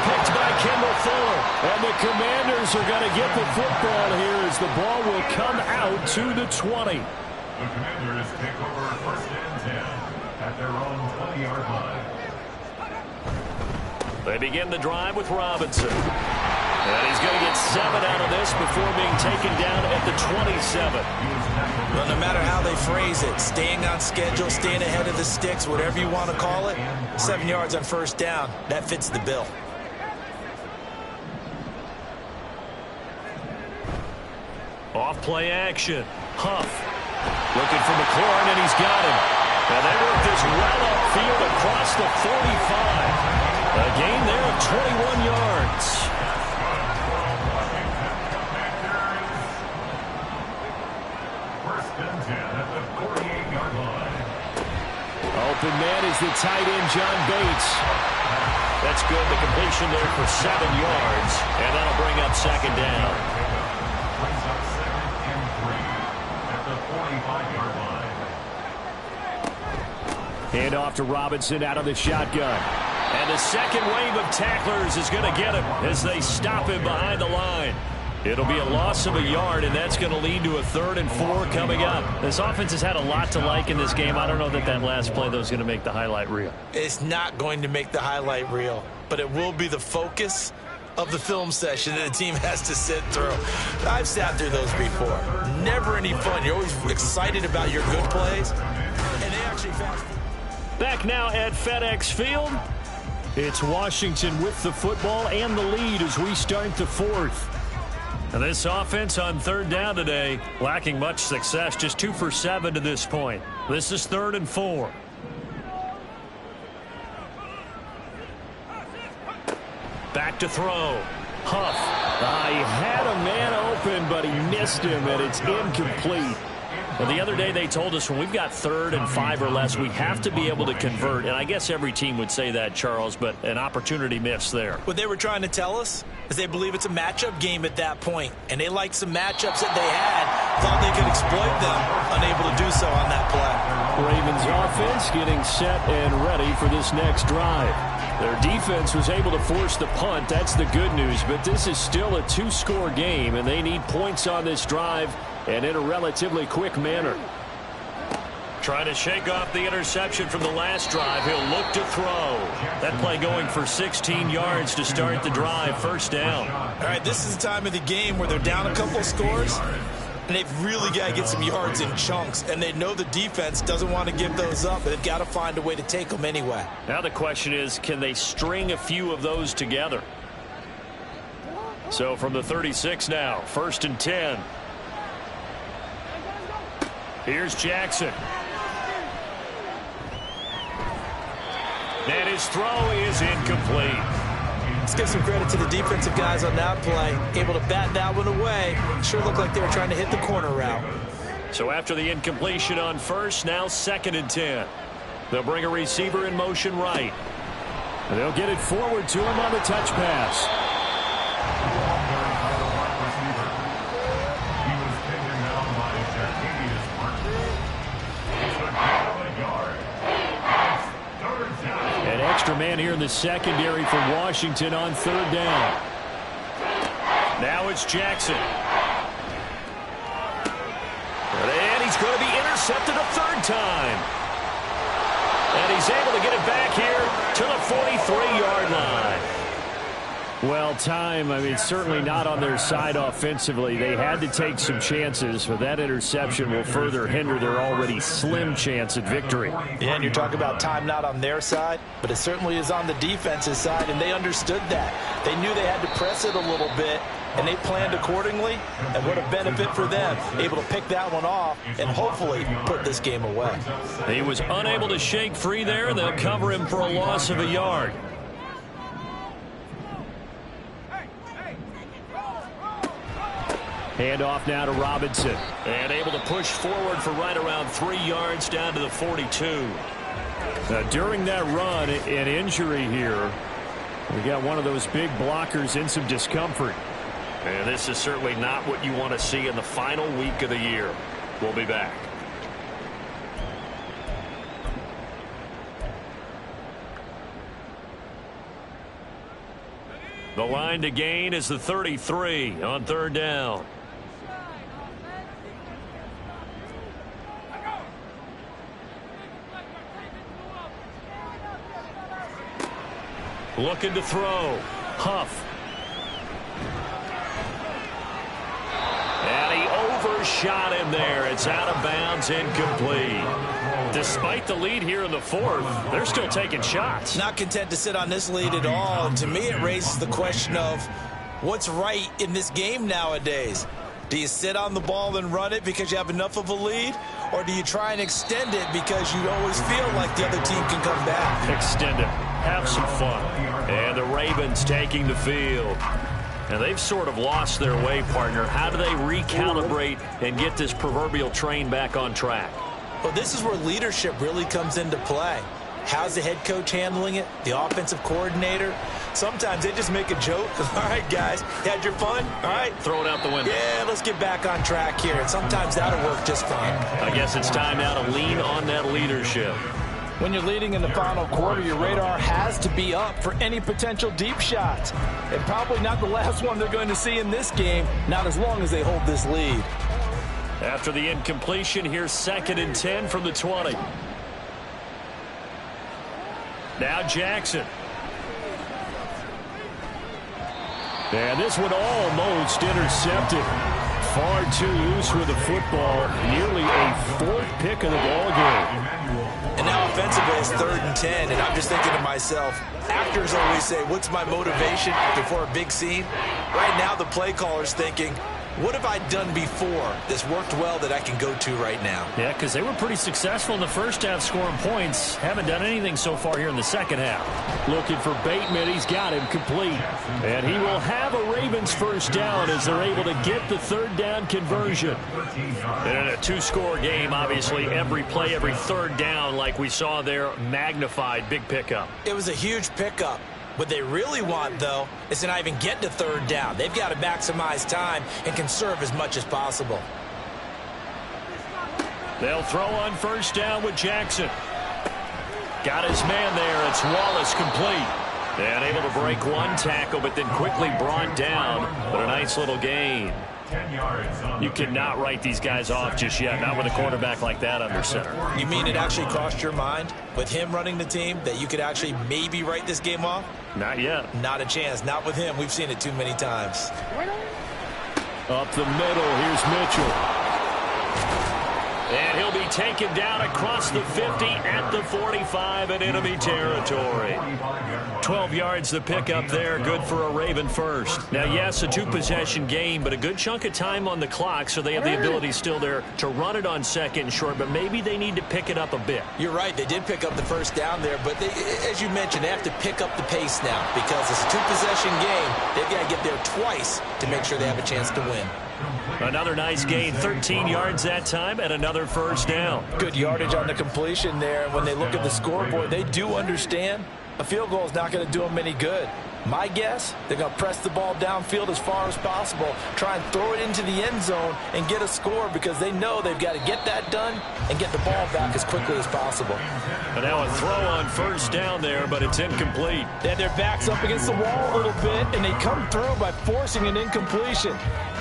Picked by Kendall Fuller. And the Commanders are going to get the football here as the ball will come out to the 20. The Commanders take over 1st and 10 at their own 20-yard line. They begin the drive with Robinson. And he's going to get 7 out of this before being taken down at the 27. Well, no matter how they phrase it, staying on schedule, staying ahead of the Sticks, whatever you want to call it, 7 yards on 1st down, that fits the bill. Off play action. Huff looking for McLaurin, and he's got him. And they work this well upfield across the 45. A gain there of 21 yards. Open man is the tight end, John Bates. That's good. The completion there for 7 yards. And that'll bring up 2nd down. Brings up 2nd and 3 at the 45-yard line. Hand off to Robinson out of the shotgun. And the second wave of tacklers is going to get him as they stop him behind the line. It'll be a loss of a yard, and that's going to lead to a 3rd and 4 coming up. This offense has had a lot to like in this game. I don't know that last play, though, is going to make the highlight reel. It's not going to make the highlight reel, but it will be the focus of the film session that the team has to sit through. I've sat through those before. Never any fun. You're always excited about your good plays, and they actually fast. Back now at FedEx Field. It's Washington with the football and the lead as we start the 4th. And this offense on 3rd down today, lacking much success, just 2 for 7 to this point. This is 3rd and 4. Back to throw. Huff. He had a man open, but he missed him, and it's incomplete. Well, the other day they told us when we've got 3rd and 5 or less, we have to be able to convert. And I guess every team would say that, Charles, but an opportunity missed there. What they were trying to tell us is they believe it's a matchup game at that point, and they liked some matchups that they had, thought they could exploit them, unable to do so on that play. Ravens offense getting set and ready for this next drive. Their defense was able to force the punt. That's the good news. But this is still a two-score game, and they need points on this drive and in a relatively quick manner. Trying to shake off the interception from the last drive. He'll look to throw. That play going for 16 yards to start the drive. First down. All right, this is the time of the game where they're down a couple of scores, and they've really got to get some yards in chunks, and they know the defense doesn't want to give those up, but they've got to find a way to take them anyway. Now the question is, can they string a few of those together? So from the 36 now, 1st and 10. Here's Jackson. And his throw is incomplete. Let's give some credit to the defensive guys on that play. Able to bat that one away. Sure looked like they were trying to hit the corner route. So after the incompletion on first, now 2nd and 10. They'll bring a receiver in motion right. And they'll get it forward to him on the touch pass. An extra man here in the secondary for Washington on 3rd down. Now it's Jackson. And he's going to be intercepted a 3rd time. And he's able to get it back here to the 43-yard line. Well, time, I mean, certainly not on their side offensively. They had to take some chances, but that interception will further hinder their already slim chance at victory. Yeah, and you're talking about time not on their side, but it certainly is on the defense's side, and they understood that. They knew they had to press it a little bit, and they planned accordingly, and what a benefit for them, able to pick that one off and hopefully put this game away. He was unable to shake free there. They'll cover him for a loss of a yard. Hand off now to Robinson. And able to push forward for right around 3 yards down to the 42. Now, during that run, an injury here. We got one of those big blockers in some discomfort. And this is certainly not what you want to see in the final week of the year. We'll be back. The line to gain is the 33 on 3rd down. Looking to throw. Huff. And he overshot him there. It's out of bounds, incomplete. Despite the lead here in the 4th, they're still taking shots. Not content to sit on this lead at all. And to me, it raises the question of what's right in this game nowadays. Do you sit on the ball and run it because you have enough of a lead? Or do you try and extend it because you always feel like the other team can come back? Extend it. Have some fun. And the Ravens taking the field. And they've sort of lost their way, partner. How do they recalibrate and get this proverbial train back on track? Well, this is where leadership really comes into play. How's the head coach handling it? The offensive coordinator? Sometimes they just make a joke. All right, guys, you had your fun? All right. Throw it out the window. Yeah, let's get back on track here. And sometimes that'll work just fine. I guess it's time now to lean on that leadership. When you're leading in the final quarter, your radar has to be up for any potential deep shots. And probably not the last one they're going to see in this game, not as long as they hold this lead. After the incompletion, here's 2nd and 10 from the 20. Now Jackson. And this one almost intercepted. Far too loose with the football. Nearly a 4th pick of the ball game. And now offensively it's 3rd and 10, and I'm just thinking to myself, actors always say, what's my motivation before a big scene? Right now the play caller's thinking, what have I done before that's worked well that I can go to right now? Yeah, because they were pretty successful in the first half scoring points. Haven't done anything so far here in the second half. Looking for Bateman. He's got him complete. And he will have a Ravens first down as they're able to get the 3rd down conversion. And in a 2-score game, obviously, every play, every 3rd down, like we saw there, magnified. Big pickup. It was a huge pickup. What they really want, though, is to not even get to 3rd down. They've got to maximize time and conserve as much as possible. They'll throw on first down with Jackson. Got his man there. It's Wallace complete. And able to break one tackle, but then quickly brought down. But a nice little gain. 10 yards on You cannot write these guys off just yet, not with a quarterback like that under center. You mean it actually crossed your mind with him running the team that you could actually maybe write this game off? Not yet. Not a chance. Not with him. We've seen it too many times. Up the middle, here's Mitchell. And he'll be taken down across the 50 at the 45 in enemy territory. 12 yards the pickup there, good for a Raven first. Now, yes, a two-possession game, but a good chunk of time on the clock, so they have the ability still there to run it on second and short, but maybe they need to pick it up a bit. You're right. They did pick up the first down there, but they, as you mentioned, they have to pick up the pace now because it's a two-possession game. They've got to get there twice to make sure they have a chance to win. Another nice gain, 13 yards that time, and another first down. Good yardage on the completion there. And when they look at the scoreboard, they do understand a field goal is not going to do them any good. My guess, they're going to press the ball downfield as far as possible, try and throw it into the end zone and get a score because they know they've got to get that done and get the ball back as quickly as possible. And now a throw on first down there, but it's incomplete. They had their backs up against the wall a little bit, and they come through by forcing an incompletion.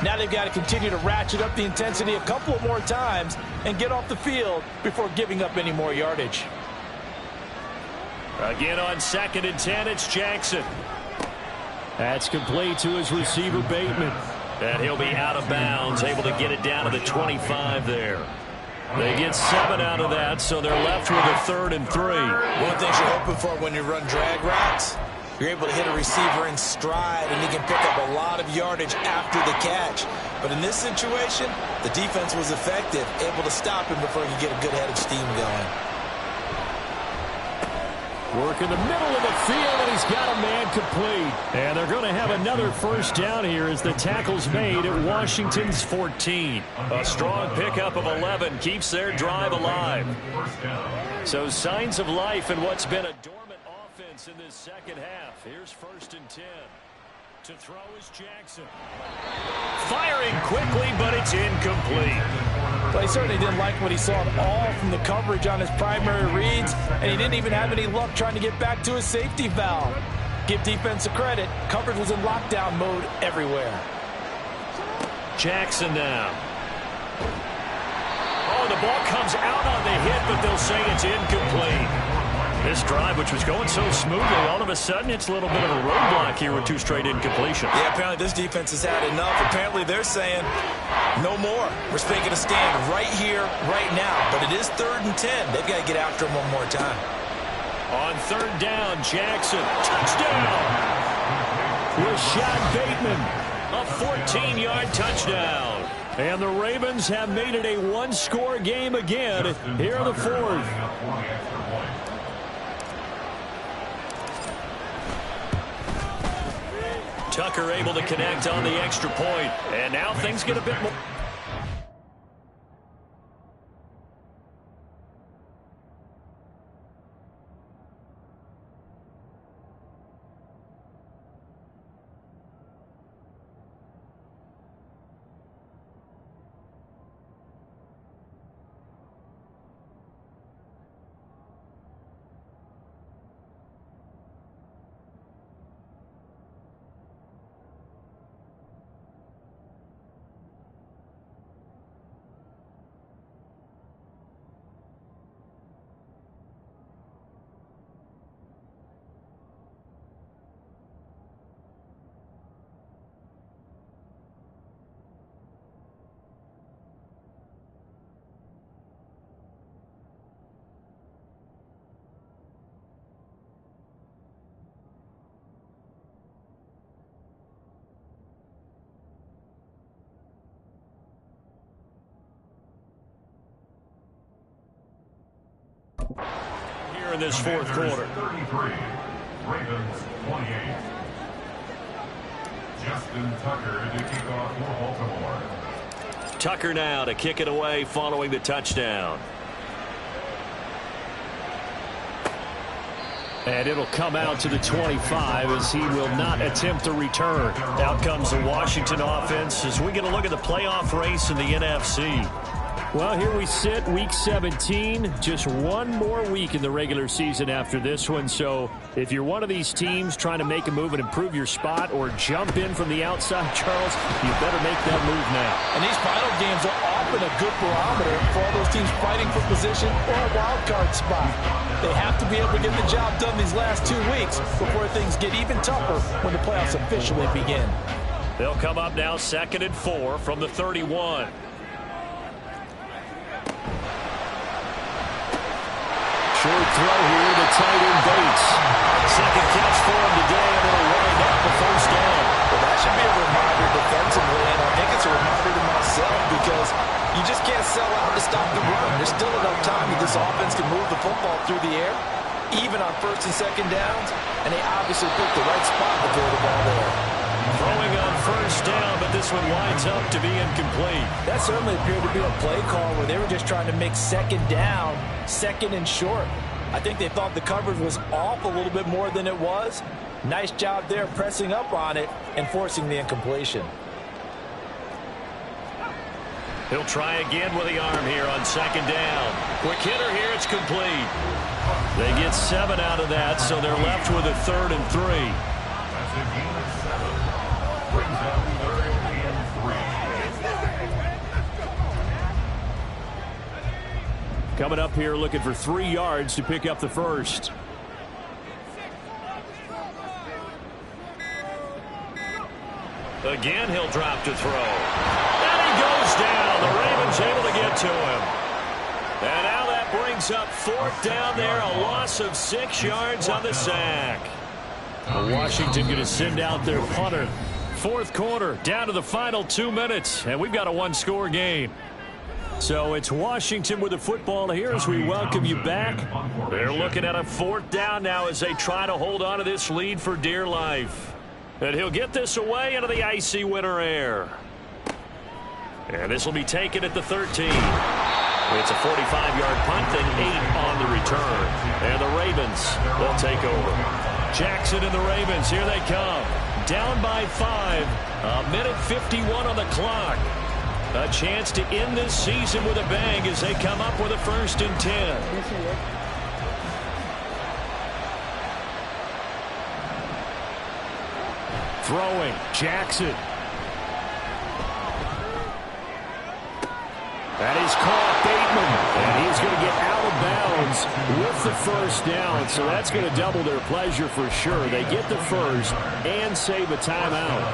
Now they've got to continue to ratchet up the intensity a couple of more times and get off the field before giving up any more yardage. Again on 2nd and 10, it's Jackson. That's complete to his receiver, Bateman. And he'll be out of bounds, able to get it down to the 25 there. They get 7 out of that, so they're left with a 3rd and 3. One of the things you're hoping for when you run drag routes, you're able to hit a receiver in stride, and he can pick up a lot of yardage after the catch. But in this situation, the defense was effective, able to stop him before he could get a good head of steam going. Work in the middle of the field, and he's got a man complete. And they're going to have another first down here as the tackle's made at Washington's 14. A strong pickup of 11 keeps their drive alive. So signs of life in what's been a dormant offense in this second half. Here's 1st and 10. To throw is Jackson. Firing quickly, but it's incomplete. Well, he certainly didn't like what he saw at all from the coverage on his primary reads, and he didn't even have any luck trying to get back to his safety valve. Give defense a credit. Coverage was in lockdown mode everywhere. Jackson now. Oh, the ball comes out on the hit, but they'll say it's incomplete. This drive, which was going so smoothly, all of a sudden it's a little bit of a roadblock here with 2 straight incompletions. Yeah, apparently this defense has had enough. Apparently they're saying no more. We're making a stand right here, right now. But it is 3rd and 10. They've got to get after him one more time. On 3rd down, Jackson. Touchdown! Rashad Bateman. A 14-yard touchdown. And the Ravens have made it a one-score game again here in the 4th. Tucker able to connect on the extra point. And now things get a bit more. Here in this 4th quarter. 33, Ravens 28. Justin Tucker to kick off for Baltimore. Tucker now to kick it away following the touchdown. And it'll come out to the 25 as he will not attempt a return. Out comes the Washington offense as we get a look at the playoff race in the NFC. Well, here we sit, week 17, just one more week in the regular season after this one. So if you're one of these teams trying to make a move and improve your spot or jump in from the outside, Charles, you better make that move now. And these final games are often a good barometer for all those teams fighting for position or a wild card spot. They have to be able to get the job done these last 2 weeks before things get even tougher when the playoffs officially begin. They'll come up now 2nd and 4 from the 31. Short throw here to tight end Bates. Second catch for him today, and it'll wind up a first down. Well, that should be a reminder defensively, and I think it's a reminder to myself because you just can't sell out to stop the run. There's still enough time that this offense can move the football through the air, even on 1st and 2nd downs, and they obviously picked the right spot to throw the ball there. Throwing on 1st down, but this one winds up to be incomplete. That certainly appeared to be a play call where they were just trying to make 2nd down, 2nd and short. I think they thought the coverage was off a little bit more than it was. Nice job there pressing up on it and forcing the incompletion. He'll try again with the arm here on 2nd down. Quick hitter here, it's complete. They get 7 out of that, so they're left with a 3rd and 3. That's a gain of 7. Brings up 3rd and 3. Coming up here looking for 3 yards to pick up the first. Again, he'll drop to throw. And he goes down. The Ravens able to get to him. And now that brings up 4th down there. A loss of 6 yards on the sack. Washington going to send out their punter. 4th quarter, down to the final 2 minutes. And we've got a 1-score game. So it's Washington with the football here as we welcome you back. They're looking at a 4th down now as they try to hold on to this lead for dear life. And he'll get this away into the icy winter air. And this will be taken at the 13. It's a 45-yard punt, then 8 on the return. And the Ravens will take over. Jackson and the Ravens, here they come. Down by 5. A minute 51 on the clock. A chance to end this season with a bang as they come up with a 1st and 10. Throwing, Jackson. That is caught, Bateman. And he's going to get out of bounds with the 1st down. So that's going to double their pleasure for sure. They get the first and save a timeout.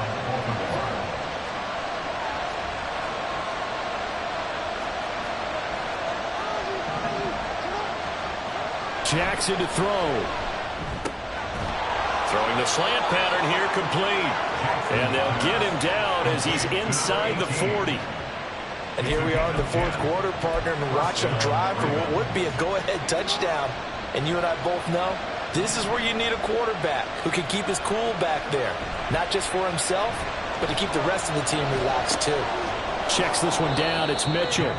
Jackson to throw. Throwing the slant pattern here complete. And they'll get him down as he's inside the 40. And here we are in the 4th quarter, partner, and watch them drive for what would be a go-ahead touchdown. And you and I both know this is where you need a quarterback who can keep his cool back there. Not just for himself, but to keep the rest of the team relaxed too. Checks this one down. It's Mitchell.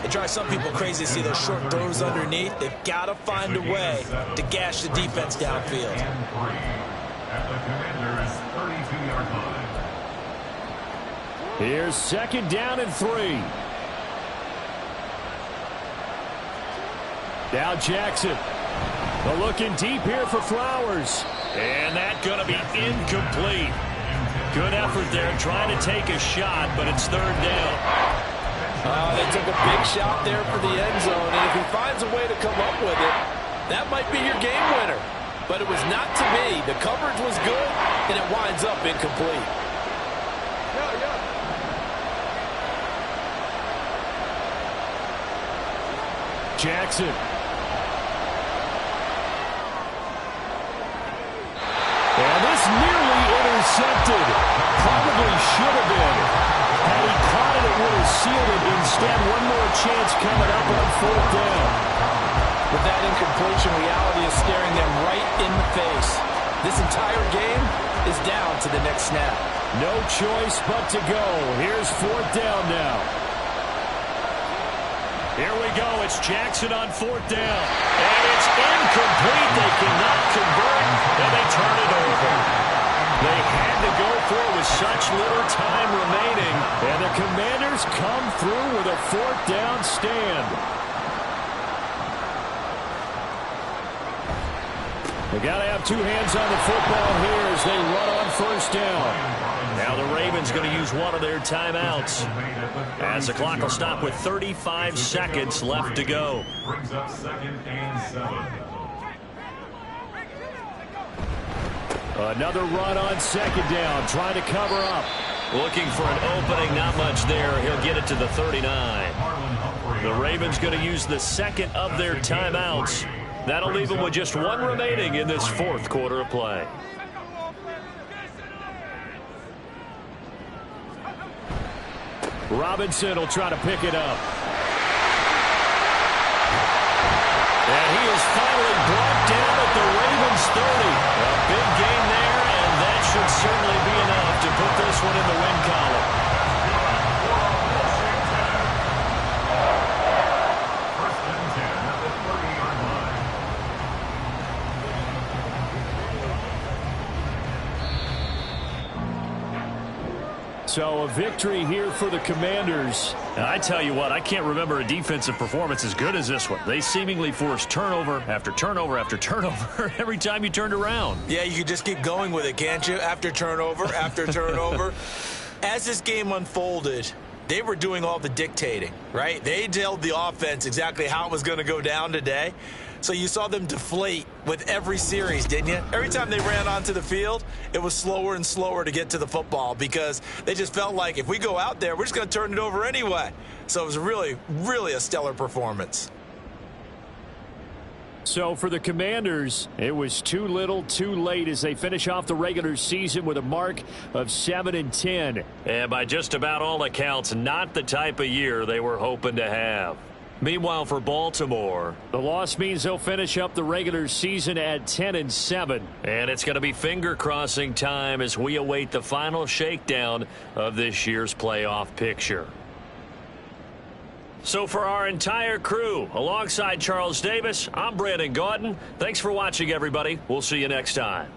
It drives some people crazy to see those short throws underneath. They've got to find a way to gash the defense downfield. At the Commander's 32-yard line. Here's 2nd down and 3. Now Jackson. Looking deep here for Flowers. And that's going to be incomplete. Good effort there trying to take a shot, but it's 3rd down. They took a big shot there for the end zone, and if he finds a way to come up with it, that might be your game winner. But it was not to be. The coverage was good, and it winds up incomplete. Jackson. And this nearly intercepted. Probably should have been. Had he caught it, it would have sealed it. Instead, one more chance coming up on 4th down. With that incompletion, reality is staring them right in the face. This entire game is down to the next snap. No choice but to go. Here's 4th down now. Here we go. It's Jackson on 4th down. And it's incomplete. They cannot convert, and they turn it over. They had to go for it with such little time remaining, and the Commanders Commanders come through with a 4th down stand. They got to have 2 hands on the football here as they run on 1st down. Now the Ravens going to use one of their timeouts as the clock will stop with 35 seconds left to go. Brings up 2nd and 7. Another run on 2nd down, trying to cover up. Looking for an opening, not much there. He'll get it to the 39. The Ravens going to use the 2nd of their timeouts. That'll leave them with just 1 remaining in this 4th quarter of play. Robinson will try to pick it up. And he is finally brought down at the Ravens 30. A big gain there, and that should certainly be enough to put this one in the win column. First and 10 at the 30-yard line. So a victory here for the Commanders. And I tell you what, I can't remember a defensive performance as good as this one. They seemingly forced turnover after turnover after turnover every time you turned around. Yeah, you could just keep going with it, can't you? After turnover, after turnover. As this game unfolded, they were doing all the dictating, right? They told the offense exactly how it was going to go down today. So you saw them deflate with every series, didn't you? Every time they ran onto the field, it was slower and slower to get to the football because they just felt like if we go out there, we're just going to turn it over anyway. So it was really, really a stellar performance. So for the Commanders, it was too little, too late as they finish off the regular season with a mark of 7-10. And by just about all accounts, not the type of year they were hoping to have. Meanwhile, for Baltimore, the loss means they'll finish up the regular season at 10-7. And it's going to be finger-crossing time as we await the final shakedown of this year's playoff picture. So for our entire crew, alongside Charles Davis, I'm Brandon Gaudin. Thanks for watching, everybody. We'll see you next time.